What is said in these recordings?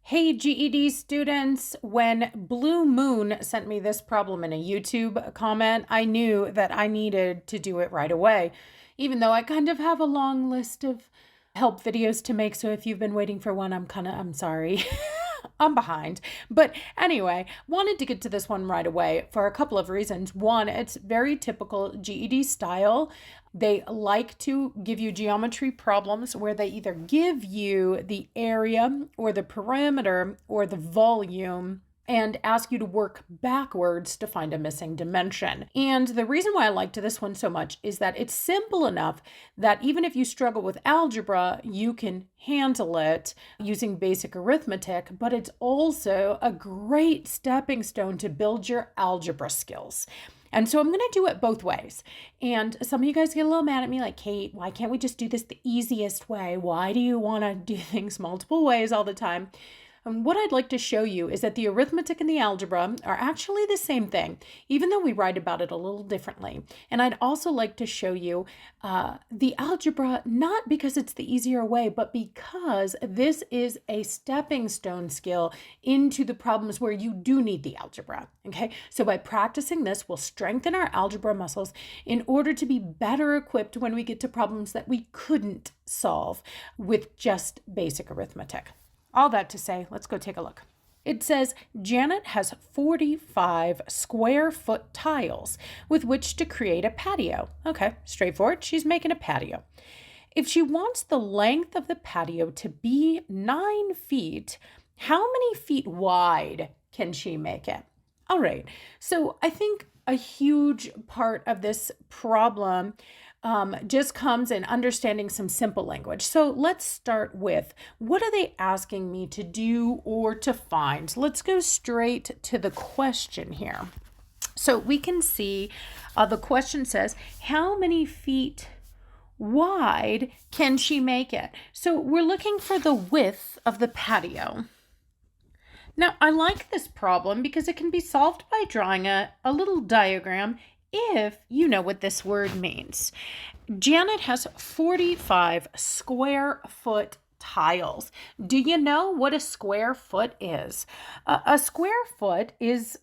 Hey GED students, when Blue Moon sent me this problem in a YouTube comment, I knew that I needed to do it right away, even though I kind of have a long list of help videos to make. So if you've been waiting for one, I'm sorry. I'm behind. But anyway, wanted to get to this one right away for a couple of reasons. One, it's very typical GED style. They like to give you geometry problems where they either give you the area or the perimeter or the volume and ask you to work backwards to find a missing dimension. And the reason why I liked this one so much is that it's simple enough that even if you struggle with algebra, you can handle it using basic arithmetic, but it's also a great stepping stone to build your algebra skills. And so I'm going to do it both ways. And some of you guys get a little mad at me like, Kate, why can't we just do this the easiest way? Why do you want to do things multiple ways all the time? And what I'd like to show you is that the arithmetic and the algebra are actually the same thing, even though we write about it a little differently. And I'd also like to show you the algebra, not because it's the easier way, but because this is a stepping stone skill into the problems where you do need the algebra. Okay, so by practicing this, we'll strengthen our algebra muscles in order to be better equipped when we get to problems that we couldn't solve with just basic arithmetic. All that to say, let's go take a look. It says Janet has 45 square foot tiles with which to create a patio. Okay, straightforward. She's making a patio. If she wants the length of the patio to be 9 feet, how many feet wide can she make it? All right, so I think a huge part of this problem just comes in understanding some simple language. So let's start with, what are they asking me to do or to find? Let's go straight to the question here. So we can see the question says, how many feet wide can she make it? So we're looking for the width of the patio. Now, I like this problem because it can be solved by drawing a little diagram if you know what this word means. Janet has 45 square foot tiles. Do you know what a square foot is? A square foot is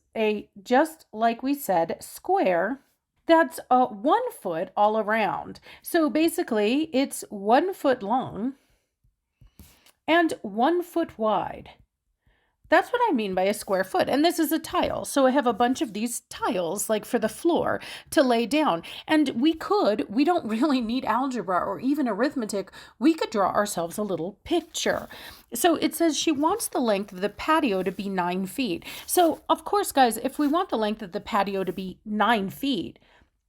just like we said, square. That's 1 foot all around. So basically, it's 1 foot long and 1 foot wide. That's what I mean by a square foot. And this is a tile. So I have a bunch of these tiles, like for the floor, to lay down. And we don't really need algebra or even arithmetic. We could draw ourselves a little picture. So it says she wants the length of the patio to be 9 feet. So of course, guys, if we want the length of the patio to be 9 feet,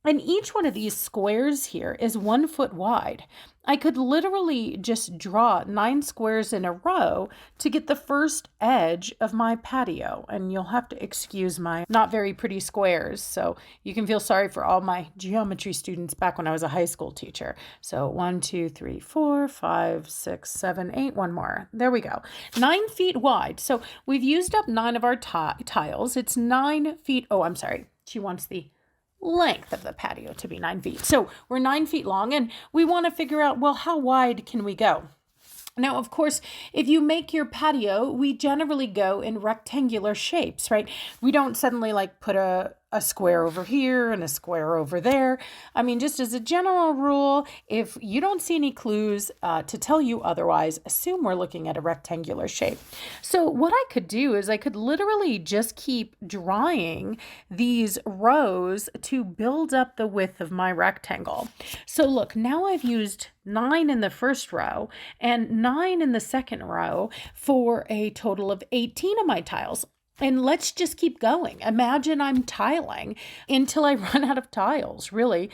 and each one of these squares here is 1 foot wide, I could literally just draw 9 squares in a row to get the first edge of my patio. And you'll have to excuse my not very pretty squares. So you can feel sorry for all my geometry students back when I was a high school teacher. So 1, 2, 3, 4, 5, 6, 7, 8, one more. There we go. 9 feet wide. So we've used up 9 of our tiles. It's 9 feet. Oh, I'm sorry. She wants the length of the patio to be 9 feet. So we're 9 feet long and we want to figure out, well, how wide can we go? Now, of course, if you make your patio, we generally go in rectangular shapes, right? We don't suddenly like put a square over here and a square over there. I mean, just as a general rule, if you don't see any clues to tell you otherwise, assume we're looking at a rectangular shape. So what I could do is I could literally just keep drawing these rows to build up the width of my rectangle. So look, now I've used 9 in the first row and 9 in the second row for a total of 18 of my tiles. And let's just keep going. Imagine I'm tiling until I run out of tiles, really.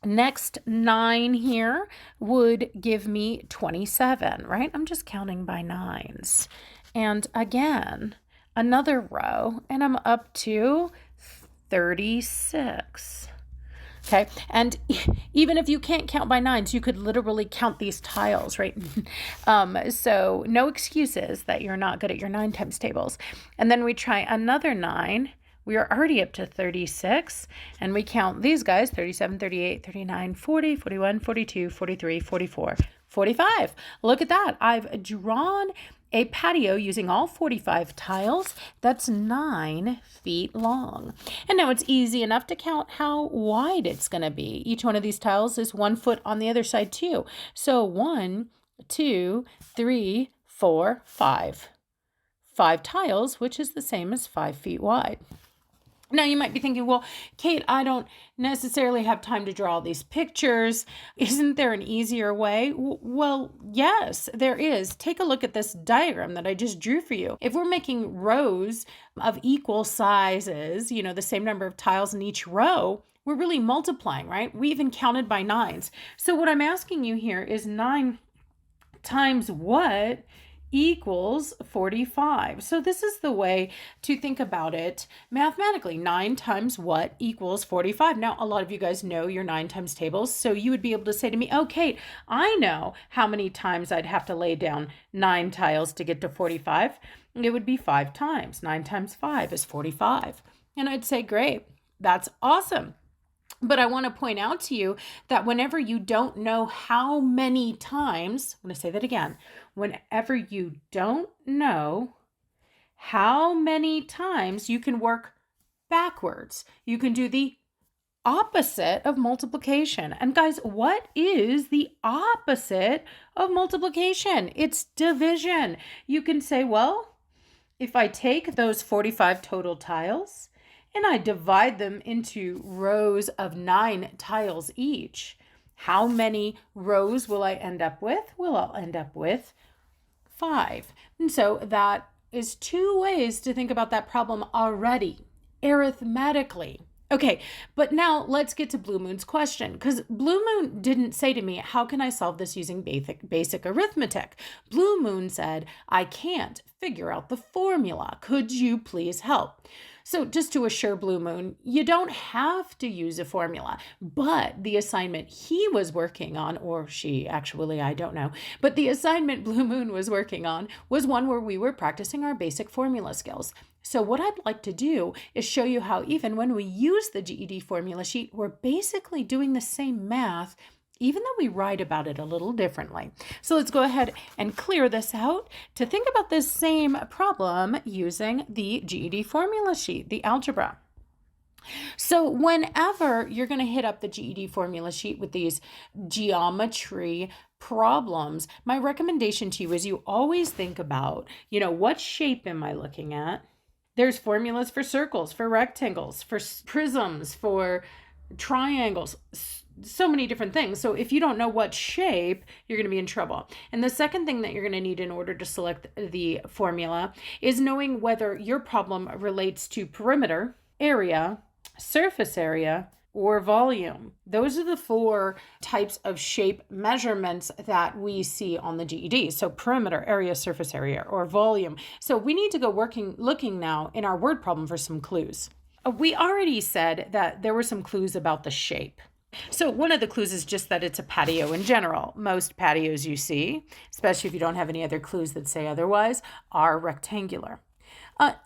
Next 9 here would give me 27, right? I'm just counting by 9s. And again, another row, and I'm up to 36. Okay, and even if you can't count by 9s, you could literally count these tiles, right? So no excuses that you're not good at your 9 times tables. And then we try another 9. We are already up to 36, and we count these guys, 37, 38, 39, 40, 41, 42, 43, 44, 45. Look at that. I've drawn a patio using all 45 tiles that's 9 feet long. And now it's easy enough to count how wide it's going to be. Each one of these tiles is 1 foot on the other side too. So 1, 2, 3, 4, 5. 5 tiles, which is the same as 5 feet wide. Now you might be thinking, well, Kate, I don't necessarily have time to draw all these pictures. Isn't there an easier way? Well, yes, there is. Take a look at this diagram that I just drew for you. If we're making rows of equal sizes, the same number of tiles in each row, we're really multiplying, right? We even counted by 9s. So what I'm asking you here is 9 times what equals 45. So this is the way to think about it mathematically. 9 times what equals 45. Now, a lot of you guys know your 9 times tables, so you would be able to say to me, oh, Kate, I know how many times I'd have to lay down 9 tiles to get to 45. It would be 5 times. 9 times 5 is 45. And I'd say, great, that's awesome. But I want to point out to you that whenever you don't know how many times, I'm going to say that again, whenever you don't know how many times, you can work backwards. You can do the opposite of multiplication. And guys, what is the opposite of multiplication? It's division. You can say, well, if I take those 45 total tiles and I divide them into rows of 9 tiles each, how many rows will I end up with? Well, I'll end up with 5. And so that is 2 ways to think about that problem already, arithmetically. Okay, but now let's get to Blue Moon's question, because Blue Moon didn't say to me, how can I solve this using basic arithmetic? Blue Moon said, I can't figure out the formula. Could you please help? So just to assure Blue Moon, you don't have to use a formula, but the assignment he was working on, or she actually, I don't know, but the assignment Blue Moon was working on was one where we were practicing our basic formula skills. So what I'd like to do is show you how even when we use the GED formula sheet, we're basically doing the same math, even though we write about it a little differently. So let's go ahead and clear this out to think about this same problem using the GED formula sheet, the algebra. So whenever you're going to hit up the GED formula sheet with these geometry problems, my recommendation to you is you always think about, what shape am I looking at? There's formulas for circles, for rectangles, for prisms, for triangles, so many different things. So if you don't know what shape, you're going to be in trouble. And the second thing that you're going to need in order to select the formula is knowing whether your problem relates to perimeter, area, surface area, or volume. Those are the 4 types of shape measurements that we see on the GED. So perimeter, area, surface area, or volume. So we need to go looking now in our word problem for some clues. We already said that there were some clues about the shape. So one of the clues is just that it's a patio in general. Most patios you see, especially if you don't have any other clues that say otherwise, are rectangular.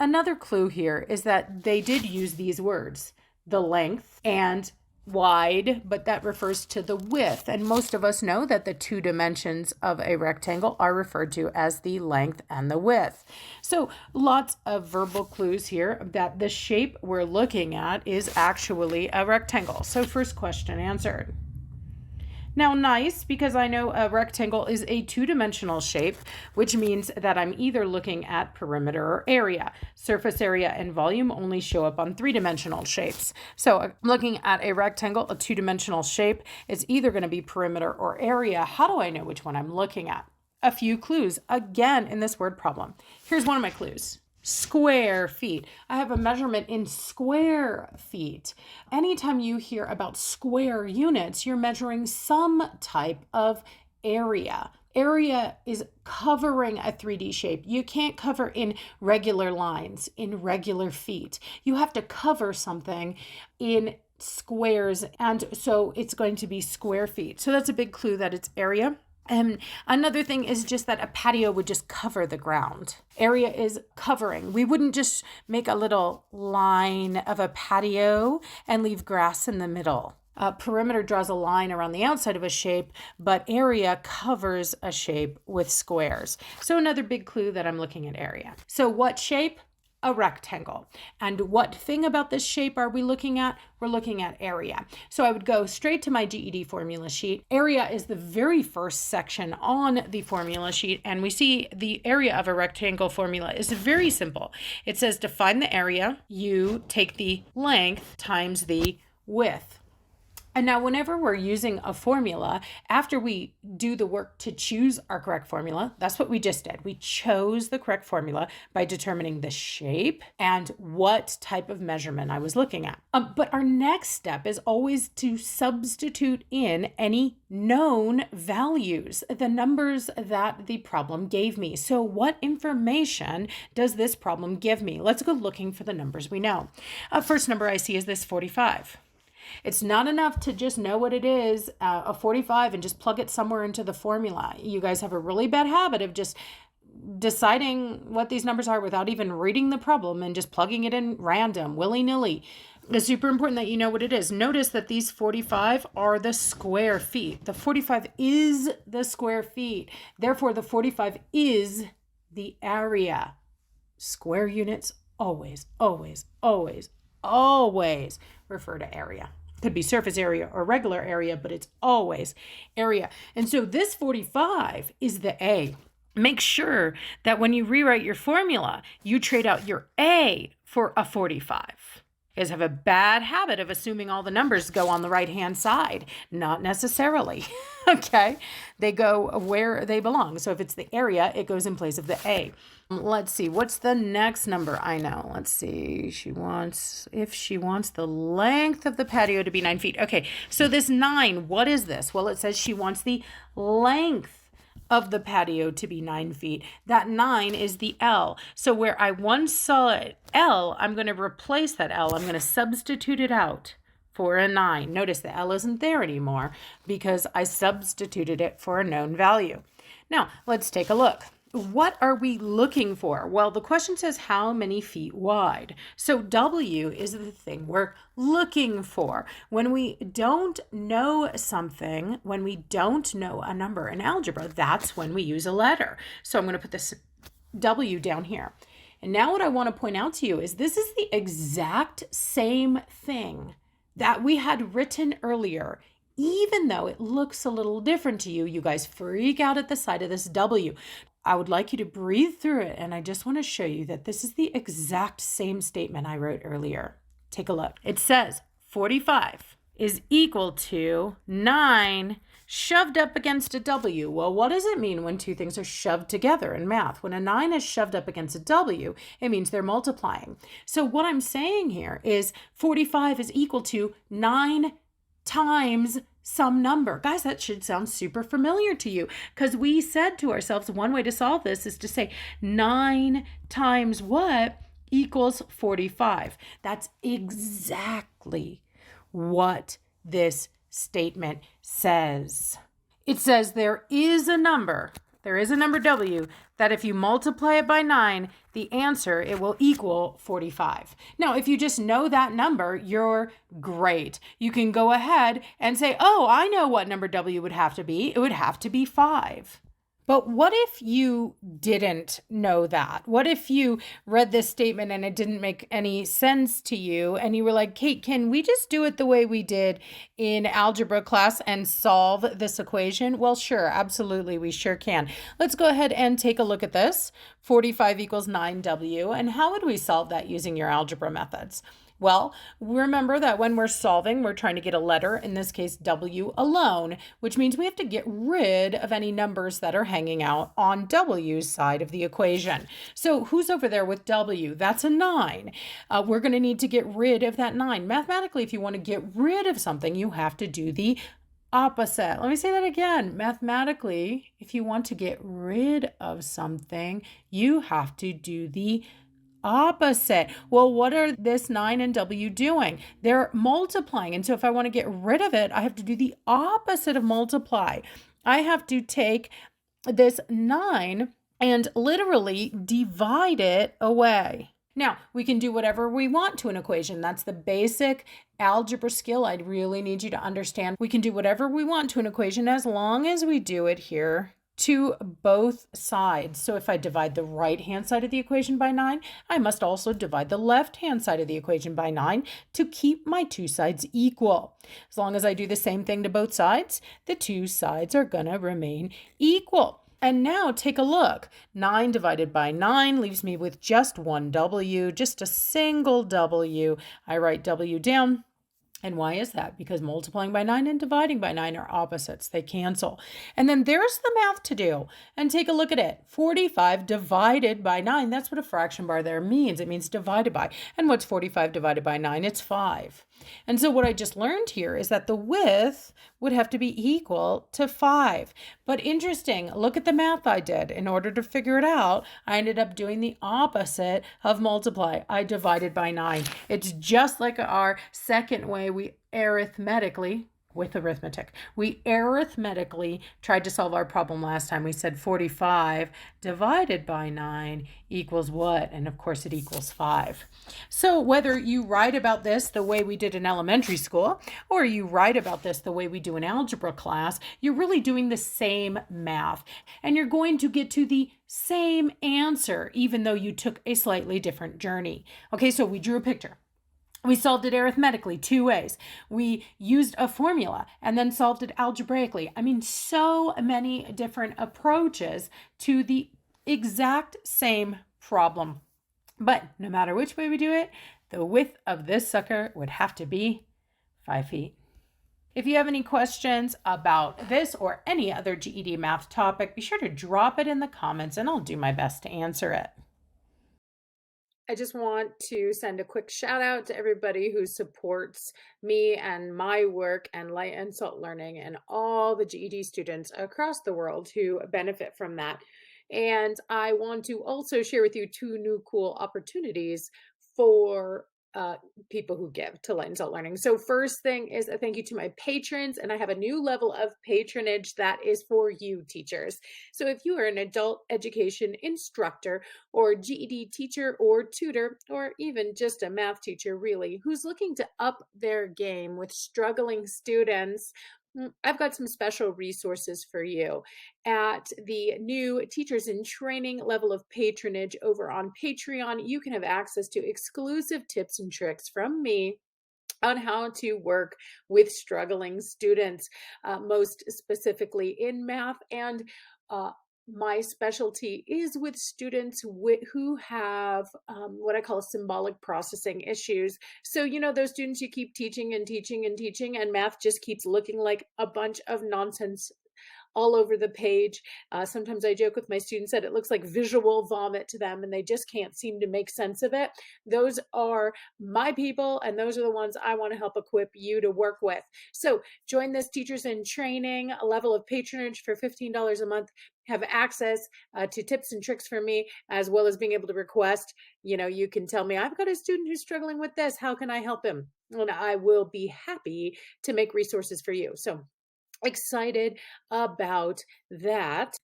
Another clue here is that they did use these words, the length and wide, but that refers to the width. And most of us know that the 2 dimensions of a rectangle are referred to as the length and the width. So lots of verbal clues here that the shape we're looking at is actually a rectangle. So first question answered. Now nice, because I know a rectangle is a 2-dimensional shape, which means that I'm either looking at perimeter or area. Surface area and volume only show up on 3-dimensional shapes. So I'm looking at a rectangle, a 2-dimensional shape. It's either going to be perimeter or area. How do I know which one I'm looking at? A few clues, again, in this word problem. Here's one of my clues. Square feet. I have a measurement in square feet. Anytime you hear about square units, you're measuring some type of area. Area is covering a 3D shape. You can't cover in regular lines, in regular feet. You have to cover something in squares, and so it's going to be square feet. So that's a big clue that it's area. And another thing is just that a patio would just cover the ground. Area is covering. We wouldn't just make a little line of a patio and leave grass in the middle. Perimeter draws a line around the outside of a shape, but area covers a shape with squares. So another big clue that I'm looking at area. So what shape? A rectangle. And what thing about this shape are we looking at? We're looking at area. So I would go straight to my GED formula sheet. Area is the very first section on the formula sheet, and we see the area of a rectangle formula is very simple. It says to find the area, you take the length times the width. And now whenever we're using a formula, after we do the work to choose our correct formula, that's what we just did. We chose the correct formula by determining the shape and what type of measurement I was looking at. But our next step is always to substitute in any known values, the numbers that the problem gave me. So what information does this problem give me? Let's go looking for the numbers we know. First number I see is this 45. It's not enough to just know what it is, a 45, and just plug it somewhere into the formula. You guys have a really bad habit of just deciding what these numbers are without even reading the problem and just plugging it in random, willy-nilly. It's super important that you know what it is. Notice that these 45 are the square feet. The 45 is the square feet. Therefore, the 45 is the area. Square units always, always, always, always refer to area. Could be surface area or regular area, but it's always area. And so this 45 is the A. Make sure that when you rewrite your formula, you trade out your A for a 45. You guys have a bad habit of assuming all the numbers go on the right-hand side. Not necessarily, okay? They go where they belong. So if it's the area, it goes in place of the A. Let's see, what's the next number I know? Let's see, if she wants the length of the patio to be 9 feet. Okay, so this 9, what is this? Well, it says she wants the length of the patio to be 9 feet. That 9 is the L. So where I once saw it, L, I'm going to replace that L. I'm going to substitute it out for a 9. Notice the L isn't there anymore because I substituted it for a known value. Now, let's take a look. What are we looking for? Well, the question says how many feet wide. So W is the thing we're looking for. When we don't know something, when we don't know a number in algebra, that's when we use a letter. So I'm going to put this W down here. And now what I want to point out to you is this is the exact same thing that we had written earlier. Even though it looks a little different to you, you guys freak out at the sight of this W. I would like you to breathe through it, and I just want to show you that this is the exact same statement I wrote earlier. Take a look. It says 45 is equal to 9 shoved up against a W. Well, what does it mean when two things are shoved together in math? When a 9 is shoved up against a W, it means they're multiplying. So what I'm saying here is 45 is equal to 9 times some number. Guys, that should sound super familiar to you because we said to ourselves, one way to solve this is to say 9 times what equals 45. That's exactly what this statement says. It says there is a number W that if you multiply it by 9, the answer, it will equal 45. Now, if you just know that number, you're great. You can go ahead and say, oh, I know what number W would have to be. It would have to be 5. But what if you didn't know that? What if you read this statement and it didn't make any sense to you and you were like, Kate, can we just do it the way we did in algebra class and solve this equation? Well, sure, absolutely, we sure can. Let's go ahead and take a look at this. 45 equals 9W. And how would we solve that using your algebra methods? Well, remember that when we're solving, we're trying to get a letter, in this case, W alone, which means we have to get rid of any numbers that are hanging out on W's side of the equation. So who's over there with W? That's a 9. We're going to need to get rid of that 9. Mathematically, if you want to get rid of something, you have to do the opposite. Let me say that again. Mathematically, if you want to get rid of something, you have to do the opposite. Well, what are this 9 and W doing? They're multiplying. And so if I want to get rid of it, I have to do the opposite of multiply. I have to take this 9 and literally divide it away. Now, we can do whatever we want to an equation. That's the basic algebra skill I really need you to understand. We can do whatever we want to an equation as long as we do it here to both sides. So if I divide the right-hand side of the equation by 9, I must also divide the left-hand side of the equation by 9 to keep my two sides equal. As long as I do the same thing to both sides, the two sides are going to remain equal. And now take a look. 9 divided by 9 leaves me with just one W, just a single W. I write W down. And why is that? Because multiplying by 9 and dividing by 9 are opposites. They cancel. And then there's the math to do. And take a look at it. 45 divided by 9. That's what a fraction bar there means. It means divided by. And what's 45 divided by 9? It's 5. And so what I just learned here is that the width would have to be equal to 5. But interesting, look at the math I did. In order to figure it out, I ended up doing the opposite of multiply. I divided by 9. It's just like our second way we arithmetically tried to solve our problem last time. We said 45 divided by 9 equals what? And of course it equals 5. So whether you write about this the way we did in elementary school, or you write about this the way we do in algebra class, you're really doing the same math. And you're going to get to the same answer, even though you took a slightly different journey. Okay, so we drew a picture. We solved it arithmetically 2 ways. We used a formula and then solved it algebraically. I mean, so many different approaches to the exact same problem. But no matter which way we do it, the width of this sucker would have to be 5 feet. If you have any questions about this or any other GED math topic, be sure to drop it in the comments and I'll do my best to answer it. I just want to send a quick shout out to everybody who supports me and my work and Light and Salt Learning and all the GED students across the world who benefit from that. And I want to also share with you 2 new cool opportunities for people who give to Light and Salt Learning. So first thing is a thank you to my patrons, and I have a new level of patronage that is for you teachers. So if you are an adult education instructor or GED teacher or tutor, or even just a math teacher really, who's looking to up their game with struggling students, I've got some special resources for you. At the new Teachers in Training level of patronage over on Patreon, you can have access to exclusive tips and tricks from me on how to work with struggling students, most specifically in math. And my specialty is with students who have what I call symbolic processing issues. So, you know, those students you keep teaching and teaching and teaching, and math just keeps looking like a bunch of nonsense all over the page. Sometimes I joke with my students that it looks like visual vomit to them and they just can't seem to make sense of it. Those are my people, and those are the ones I want to help equip you to work with. So join this Teachers in Training level of patronage for $15 a month. Have access to tips and tricks from me, as well as being able to request, you can tell me, I've got a student who's struggling with this. How can I help him? And I will be happy to make resources for you. So excited about that.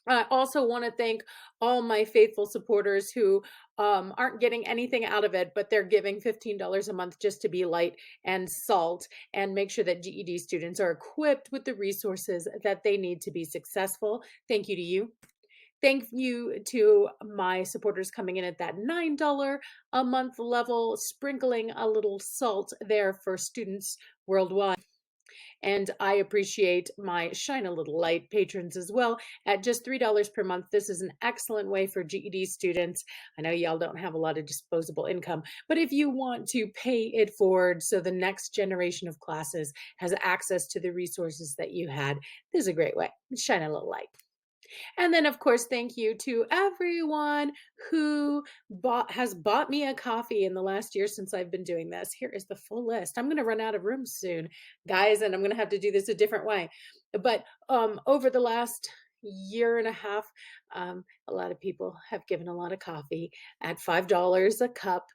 I also want to thank all my faithful supporters who aren't getting anything out of it, but they're giving $15 a month just to be light and salt and make sure that GED students are equipped with the resources that they need to be successful. Thank you to you. Thank you to my supporters coming in at that $9 a month level, sprinkling a little salt there for students worldwide. And I appreciate my Shine a Little Light patrons as well at just $3 per month. This is an excellent way for GED students. I know y'all don't have a lot of disposable income, but if you want to pay it forward so the next generation of classes has access to the resources that you had, this is a great way. Shine a little light. And then, of course, thank you to everyone who has bought me a coffee in the last year since I've been doing this. Here is the full list. I'm going to run out of room soon, guys, and I'm going to have to do this a different way. But over the last year and a half, a lot of people have given a lot of coffee at $5 a cup.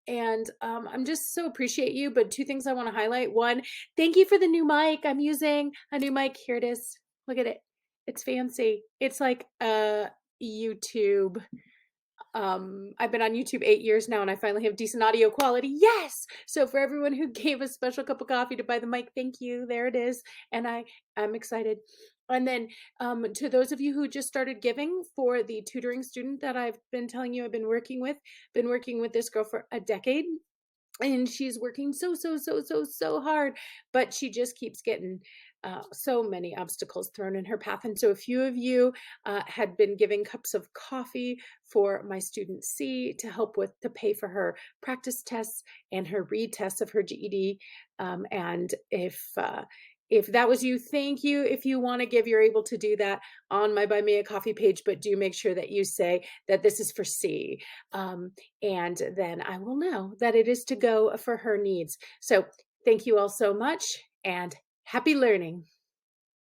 And I'm just so appreciate you. But 2 things I want to highlight. One, thank you for the new mic. I'm using a new mic. Here it is. Look at it. It's fancy. It's like a YouTube I've been on YouTube 8 years now, and I finally have decent audio quality. Yes! So for everyone who gave a special cup of coffee to buy the mic, thank you. There it is. And I'm excited. And then to those of you who just started giving for the tutoring student that I've been telling you I've been working with this girl for a decade. And she's working so hard, but she just keeps getting so many obstacles thrown in her path. And so a few of you had been giving cups of coffee for my student C to help to pay for her practice tests and her retests of her GED. And if that was you, thank you. If you want to give, you're able to do that on my Buy Me a Coffee page, but do make sure that you say that this is for C. And then I will know that it is to go for her needs. So thank you all so much, and happy learning.